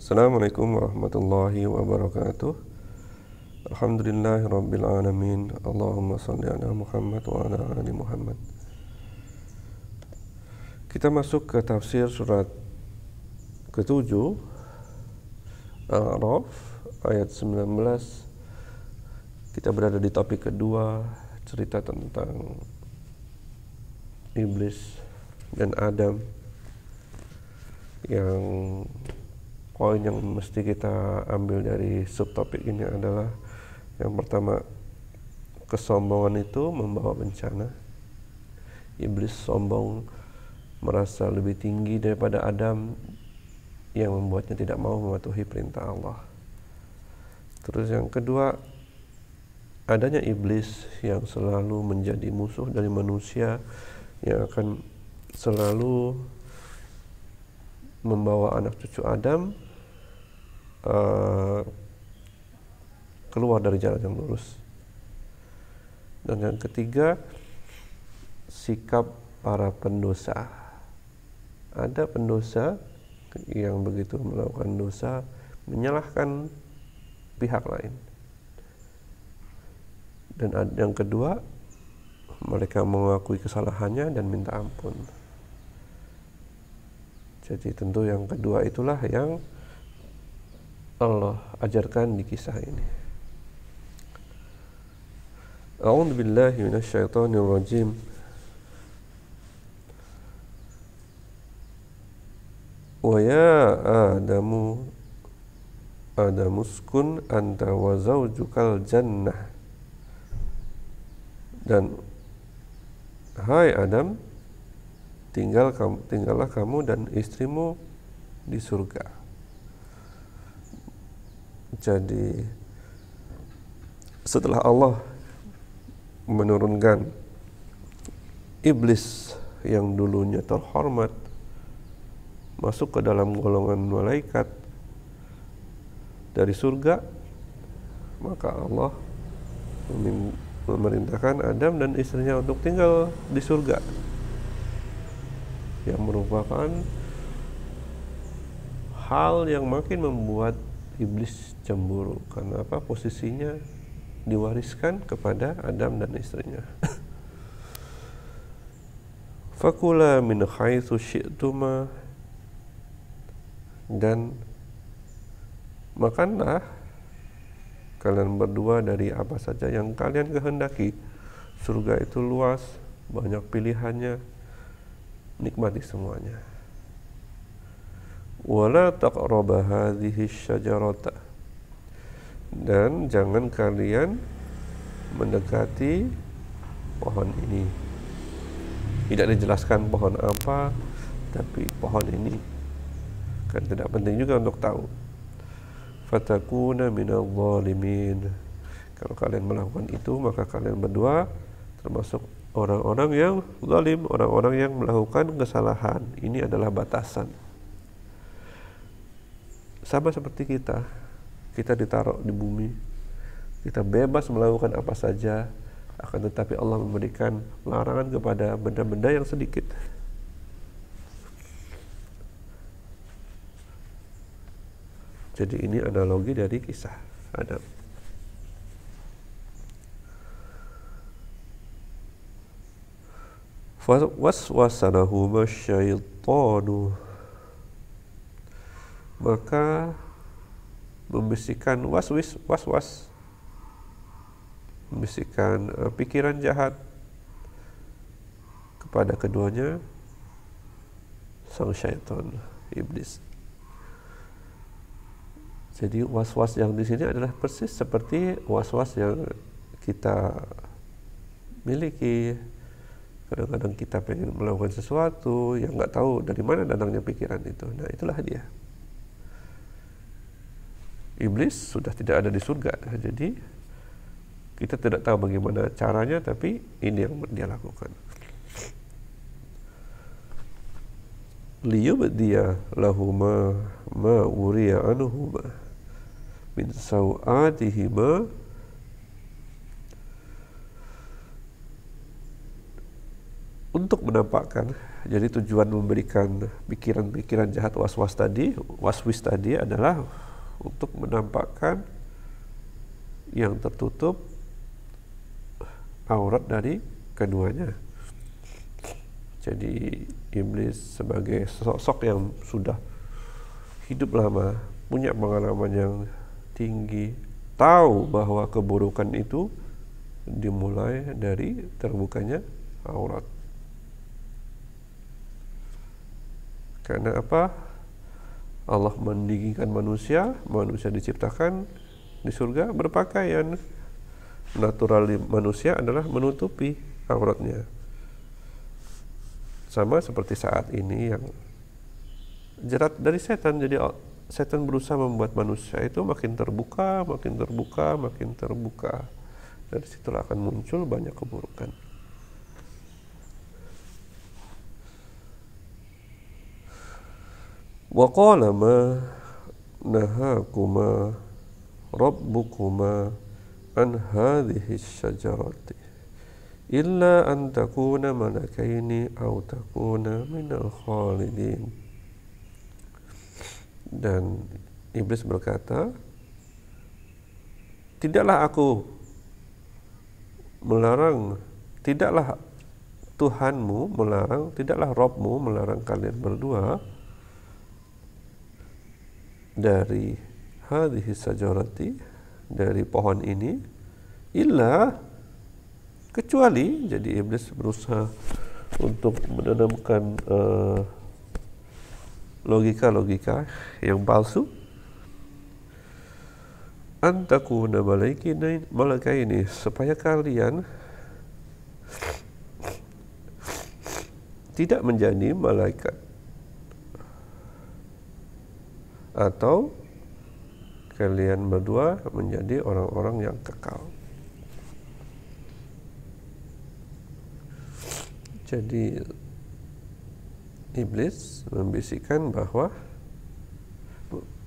Assalamualaikum warahmatullahi wabarakatuh. Alhamdulillahirabbil alamin. Allahumma shalli ala Muhammad wa ala ali Muhammad. Kita masuk ke tafsir surat ke-7 Al-A'raf ayat 19. Kita berada di topik kedua, cerita tentang iblis dan Adam. Yang poin yang mesti kita ambil dari subtopik ini adalah yang pertama, kesombongan itu membawa bencana. Iblis sombong, merasa lebih tinggi daripada Adam, yang membuatnya tidak mau mematuhi perintah Allah. Terus yang kedua, adanya iblis yang selalu menjadi musuh dari manusia, yang akan selalu membawa anak cucu Adam keluar dari jalan yang lurus. Dan yang ketiga, sikap para pendosa. Ada pendosa yang begitu melakukan dosa menyalahkan pihak lain. Dan yang kedua, mereka mengakui kesalahannya dan minta ampun. Jadi tentu yang kedua itulah yang Allah ajarkan di kisah ini. A'udzu billahi minasyaitonir rajim. Wa ya Adamuskun anta wa zaujukal jannah. Dan hai Adam, tinggallah kamu dan istrimu di surga. Jadi setelah Allah menurunkan iblis yang dulunya terhormat masuk ke dalam golongan malaikat dari surga, maka Allah memerintahkan Adam dan istrinya untuk tinggal di surga, yang merupakan hal yang makin membuat iblis cemburu. Karena apa? Posisinya diwariskan kepada Adam dan istrinya. Fakula min haitsu syi'tuma, dan makanlah kalian berdua dari apa saja yang kalian kehendaki. Surga itu luas, banyak pilihannya, nikmati semuanya. Wala taqraba hadhihi syajarata, dan jangan kalian mendekati pohon ini. Tidak dijelaskan pohon apa, tapi pohon ini kan tidak penting juga untuk tahu. Fatakuna minadh dhalimin, kalau kalian melakukan itu maka kalian berdua termasuk orang-orang yang zalim, orang-orang yang melakukan kesalahan. Ini adalah batasan. Sama seperti kita ditaruh di bumi, kita bebas melakukan apa saja, akan tetapi Allah memberikan larangan kepada benda-benda yang sedikit. Jadi ini analogi dari kisah Adam. Waswasa lahuma syaitanu, maka membisikkan waswas, membisikkan pikiran jahat kepada keduanya sang syaitan, iblis. Jadi waswas yang di sini adalah persis seperti waswas yang kita miliki. Kadang-kadang kita pengen melakukan sesuatu yang nggak tahu dari mana datangnya pikiran itu. Nah, itulah dia. Iblis sudah tidak ada di surga, jadi kita tidak tahu bagaimana caranya, tapi ini yang dia lakukan. Liyubdiya lahuma ma uriya anhuma min sawatihima, untuk menampakkan Jadi tujuan memberikan pikiran-pikiran jahat waswis tadi adalah untuk menampakkan yang tertutup aurat dari keduanya. Jadi iblis sebagai sosok yang sudah hidup lama, punya pengalaman yang tinggi, tahu bahwa keburukan itu dimulai dari terbukanya aurat. Karena apa? Allah meninggikan manusia diciptakan di surga berpakaian. Natural manusia adalah menutupi auratnya. Sama seperti saat ini yang jerat dari setan. Jadi setan berusaha membuat manusia itu makin terbuka. Dari situlah akan muncul banyak keburukan. Wa qala ma nahakuma rabbukuma an hadhihi syajarati illa an takuna malakaini aw takuna minal khalidin. Dan iblis berkata, tidaklah aku melarang, tidaklah Tuhanmu melarang, tidaklah Rabbmu melarang kalian berdua dari hadhihi syajarati, dari pohon ini, illa, kecuali. Jadi iblis berusaha untuk menanamkan logika yang palsu. Antakuna malakaini, supaya kalian tidak menjadi malaikat, atau kalian berdua menjadi orang-orang yang kekal. Jadi iblis membisikkan bahwa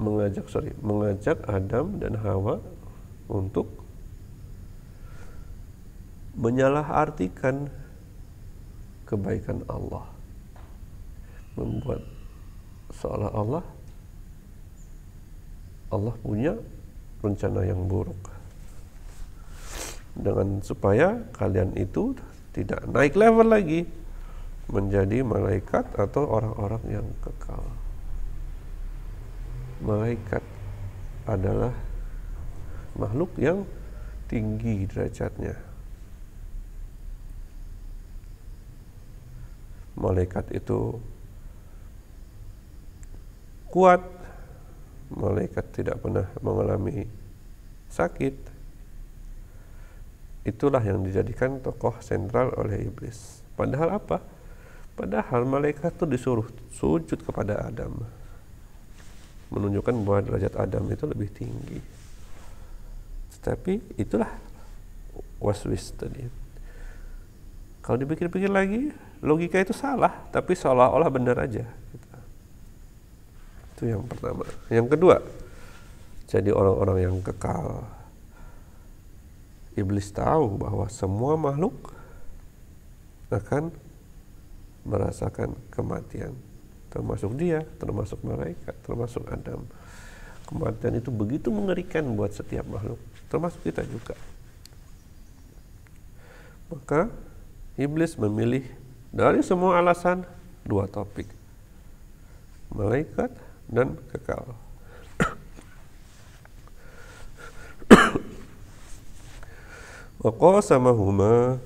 mengajak Adam dan Hawa untuk menyalahartikan kebaikan Allah, membuat seolah-olah Allah punya rencana yang buruk, dengan supaya kalian itu tidak naik level lagi menjadi malaikat atau orang-orang yang kekal. Malaikat adalah makhluk yang tinggi derajatnya. Malaikat itu kuat, malaikat tidak pernah mengalami sakit. Itulah yang dijadikan tokoh sentral oleh iblis. Padahal apa? Padahal malaikat itu disuruh sujud kepada Adam, menunjukkan bahwa derajat Adam itu lebih tinggi. Tetapi itulah waswis tadi. Kalau dipikir-pikir lagi, logika itu salah, tapi seolah-olah benar aja. Itu yang pertama. Yang kedua, jadi orang-orang yang kekal. Iblis tahu bahwa semua makhluk akan merasakan kematian, termasuk dia, termasuk malaikat, termasuk Adam. Kematian itu begitu mengerikan buat setiap makhluk, termasuk kita juga. Maka iblis memilih dari semua alasan dua topik, malaikat dan kekal. Wa qasamahuma,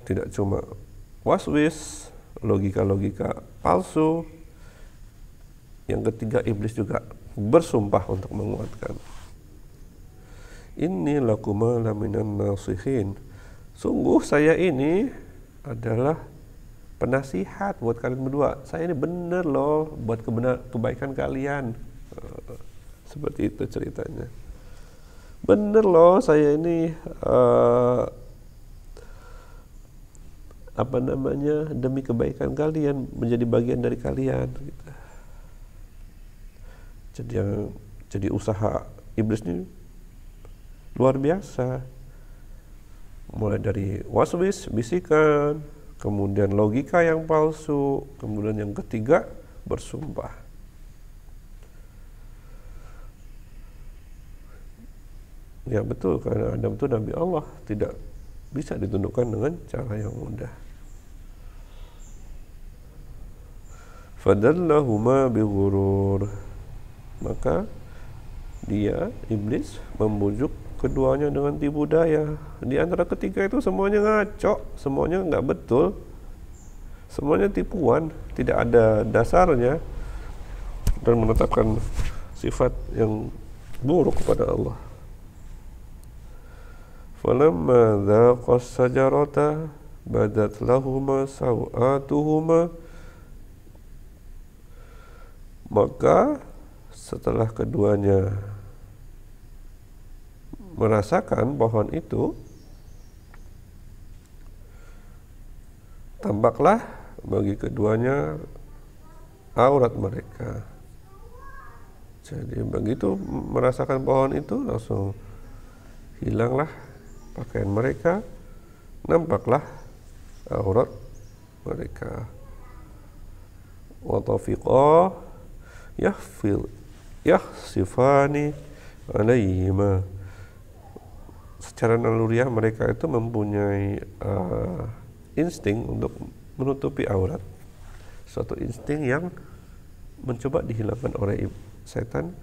tidak cuma waswis, logika-logika palsu. Yang ketiga, iblis juga bersumpah untuk menguatkan. Inni lakuma laminan nasihin, sungguh saya ini adalah penasihat buat kalian berdua. Saya ini benar loh buat kebaikan kalian. Seperti itu ceritanya. Bener loh saya ini demi kebaikan kalian, menjadi bagian dari kalian gitu. Jadi usaha iblis ini luar biasa, mulai dari waswis, bisikan, kemudian logika yang palsu, kemudian yang ketiga bersumpah. Ya betul, karena Adam itu Nabi Allah, tidak bisa ditundukkan dengan cara yang mudah. Fadallahuma bighurur, maka dia, iblis, membujuk keduanya dengan tipu daya. Di antara ketiga itu semuanya ngaco, semuanya nggak betul, semuanya tipuan, tidak ada dasarnya, dan menetapkan sifat yang buruk kepada Allah. Falamma dhaqas sajarata badat lahuma sawatuhuma, maka setelah keduanya merasakan pohon itu, tampaklah bagi keduanya aurat mereka. Jadi begitu merasakan pohon itu, langsung hilanglah pakaian mereka, nampaklah aurat mereka. Wa tafiqa yakhsifani alaihima, secara naluriah mereka itu mempunyai insting untuk menutupi aurat, suatu insting yang mencoba dihilangkan oleh setan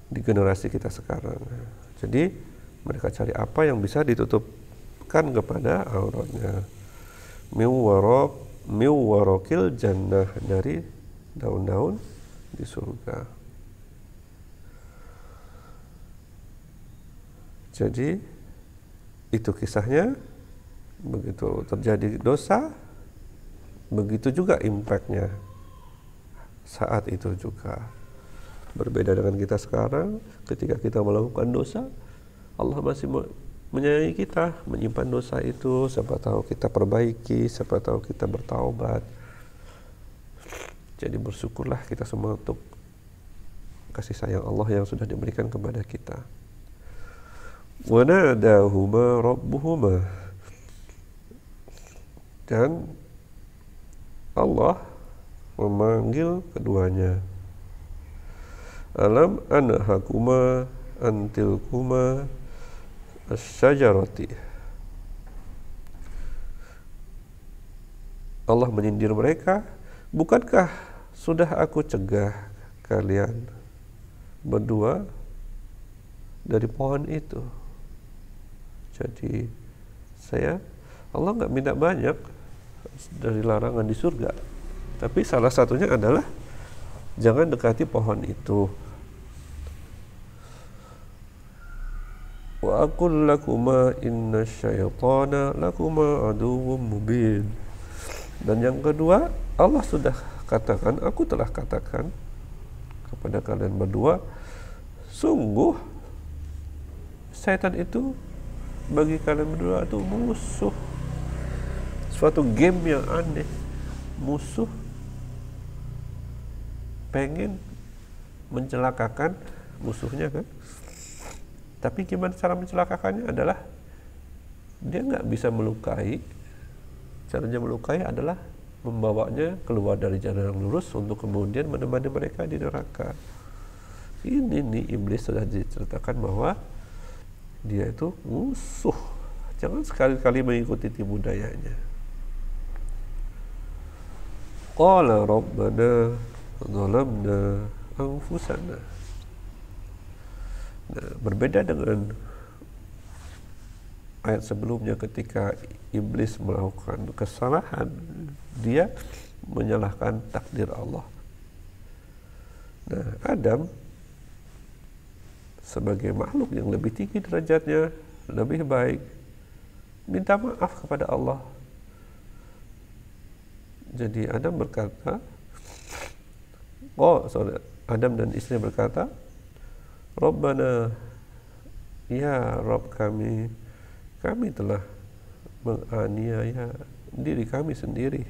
di generasi kita sekarang. Jadi mereka cari apa yang bisa ditutupkan kepada auratnya. Miwarokil jannah, dari daun-daun di surga. Jadi itu kisahnya. Begitu terjadi dosa, begitu juga impactnya saat itu juga. Berbeda dengan kita sekarang, ketika kita melakukan dosa, Allah masih menyayangi kita, menyimpan dosa itu, siapa tahu kita perbaiki, siapa tahu kita bertaubat. Jadi bersyukurlah kita semua untuk kasih sayang Allah yang sudah diberikan kepada kita. Wa nadahuma rabbuhuma, dan Allah memanggil keduanya. Alam anhakuma antilkuma asyajarati. Allah menyindir mereka, bukankah sudah aku cegah kalian berdua dari pohon itu? Jadi Allah nggak minta banyak dari larangan di surga, tapi salah satunya adalah jangan dekati pohon itu. Wa aqul lakuma inna syaitana lakuma aduwwum mubin. Dan yang kedua, Allah sudah katakan, aku telah katakan kepada kalian berdua, sungguh setan itu bagi kalian berdua itu musuh. Suatu game yang aneh. Musuh pengen mencelakakan musuhnya kan. Tapi gimana cara mencelakakannya adalah dia nggak bisa melukai. Caranya melukai adalah membawanya keluar dari jalan yang lurus untuk kemudian menemani mereka di neraka. Ini nih iblis sudah diceritakan bahwa dia itu musuh. Jangan sekali-kali mengikuti tipu dayanya. Qala rabbana zalamna anfusana. Nah, berbeda dengan ayat sebelumnya ketika iblis melakukan kesalahan, dia menyalahkan takdir Allah. Nah, Adam sebagai makhluk yang lebih tinggi derajatnya, lebih baik, minta maaf kepada Allah. Jadi Adam berkata, Adam dan istri berkata, Rabbana, ya Rabb kami telah menganiaya diri kami sendiri.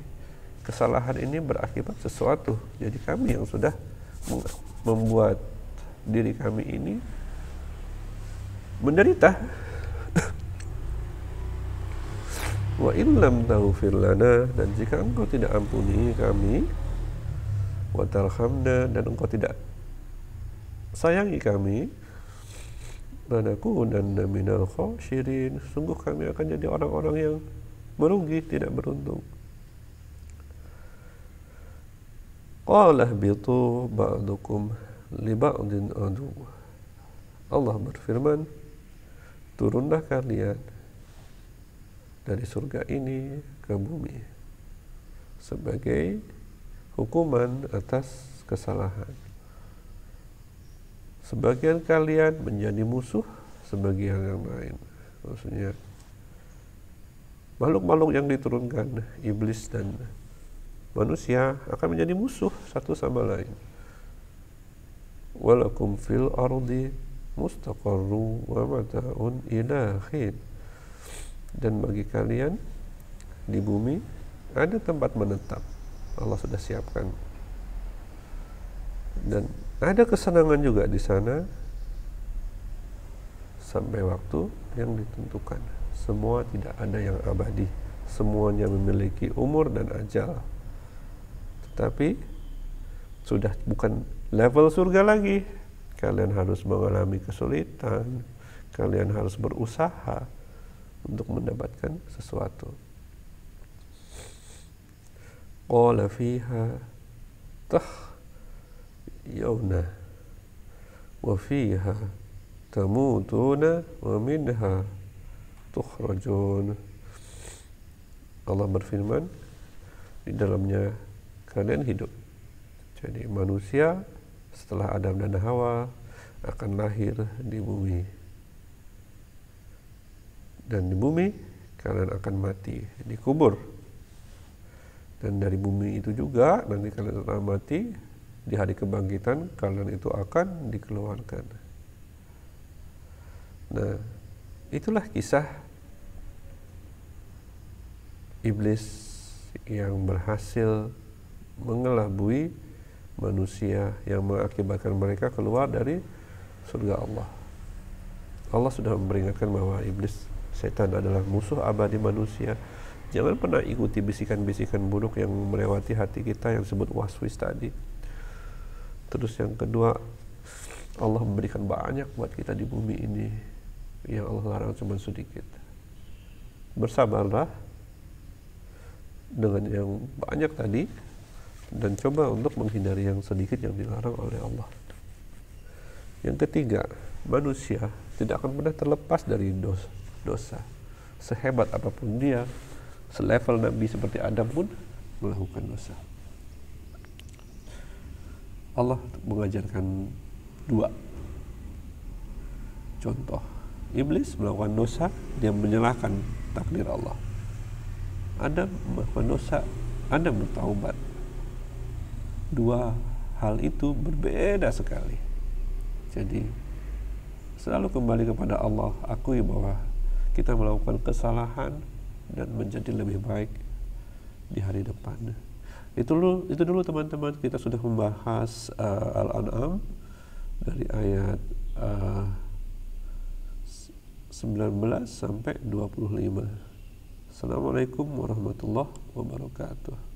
Kesalahan ini berakibat sesuatu. Jadi kami yang sudah membuat diri kami ini menderita. Wa illam taghfir lana, dan jika engkau tidak ampuni kami, wa tarhamna, dan engkau tidak sayangi kami, lanakunanna minal khasirin, sungguh kami akan jadi orang-orang yang merugi, tidak beruntung. Qala ihbitu ba'dukum li ba'din adu. Allah berfirman, turunlah kalian dari surga ini ke bumi sebagai hukuman atas kesalahan. Sebagian kalian menjadi musuh sebagian yang lain. Maksudnya makhluk-makhluk yang diturunkan, iblis dan manusia, akan menjadi musuh satu sama lain. Walakum fil ardi mustaqarru wa mata'un ila hin. Dan bagi kalian di bumi ada tempat menetap, Allah sudah siapkan, dan ada kesenangan juga di sana sampai waktu yang ditentukan. Semua tidak ada yang abadi, semuanya memiliki umur dan ajal. Tetapi sudah bukan level surga lagi. Kalian harus mengalami kesulitan, kalian harus berusaha untuk mendapatkan sesuatu. Qala fiha tahyawna wa fiha tamutuna wa minha tukhrajun. Allah berfirman, di dalamnya kalian hidup. Jadi manusia setelah Adam dan Hawa akan lahir di bumi, dan di bumi kalian akan mati, dikubur, dan dari bumi itu juga nanti kalian akan mati. Di hari kebangkitan kalian itu akan dikeluarkan. Nah, itulah kisah iblis yang berhasil mengelabui manusia, yang mengakibatkan mereka keluar dari surga Allah. Allah sudah memperingatkan bahwa iblis, setan, adalah musuh abadi manusia. Jangan pernah ikuti bisikan-bisikan buruk yang melewati hati kita yang disebut waswis tadi. Terus yang kedua, Allah memberikan banyak buat kita di bumi ini, yang Allah larang cuma sedikit. Bersabarlah dengan yang banyak tadi, dan coba untuk menghindari yang sedikit yang dilarang oleh Allah. Yang ketiga, manusia tidak akan pernah terlepas dari dosa. Sehebat apapun dia, selevel Nabi seperti Adam pun melakukan dosa. Allah mengajarkan dua contoh. Iblis melakukan dosa, dia menyalahkan takdir Allah. Adam melakukan dosa, Adam bertaubat. Dua hal itu berbeda sekali. Jadi selalu kembali kepada Allah, akui bahwa kita melakukan kesalahan dan menjadi lebih baik di hari depan. Itu dulu teman-teman, kita sudah membahas Al-An'am dari ayat 19 sampai 25. Assalamualaikum warahmatullahi wabarakatuh.